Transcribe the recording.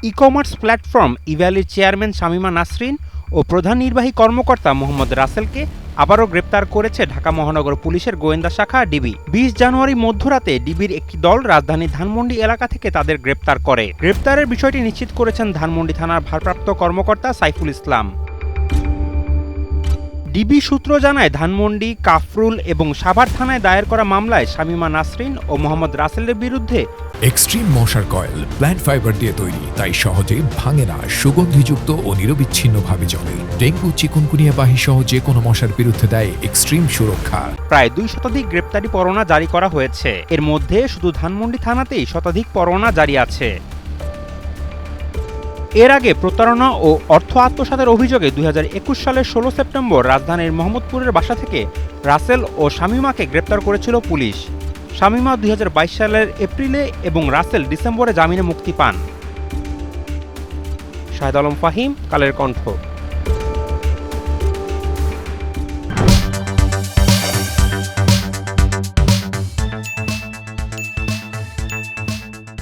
E-commerce platform ইভ্যালির chairman Shamima Nasrin ও প্রধান নির্বাহী কর্মকর্তা মোহাম্মদ রাসেলকে আবারও গ্রেপ্তার করেছে ঢাকা মহানগর পুলিশের গোয়েন্দা শাখা ডিবি। ২০ জানুয়ারি মধ্যরাতে ডিবির একটি দল রাজধানীর ধানমন্ডি এলাকা থেকে তাদের গ্রেপ্তার করে। গ্রেপ্তারের বিষয়টি নিশ্চিত করেছেন ধানমন্ডি থানার ভারপ্রাপ্ত কর্মকর্তা সাইফুল ইসলাম। ডিবি সূত্র জানায়, ধানমন্ডি, কাফরুল এবং সাভার থানায় দায়ের করা মামলায় শামীমা নাসরিন ও মোহাম্মদ রাসেলের বিরুদ্ধে এক্সট্রিম মশার কয়েল প্ল্যান্ট ফাইবার দিয়ে তৈরি, তাই সহজে ভাঙে না, সুগন্ধিযুক্ত ও নিরবিচ্ছিন্নভাবে জ্বলে। ডেঙ্গু, চিকুনগুনিয়া বাহি সহ যে কোনো মশার বিরুদ্ধে দেয় এক্সট্রিম সুরক্ষা। প্রায় ২ শতাধিক গ্রেপ্তারি পরোয়ানা জারি করা হয়েছে। এর মধ্যে শুধু ধানমন্ডি থানাতেই শতাধিক পরোয়ানা জারি আছে। এর আগে প্রতারণা ও অর্থ আত্মসাতের অভিযোগে ২০২১ সালের ১৬ সেপ্টেম্বর রাজধানীর মোহাম্মদপুরের বাসা থেকে রাসেল ও শামীমাকে গ্রেপ্তার করেছিল পুলিশ। শামীমা ২০২২ সালের এপ্রিলে এবং রাসেল ডিসেম্বরে জামিনে মুক্তি পান। শাহেদ আলম ফাহিম, কালের কণ্ঠ।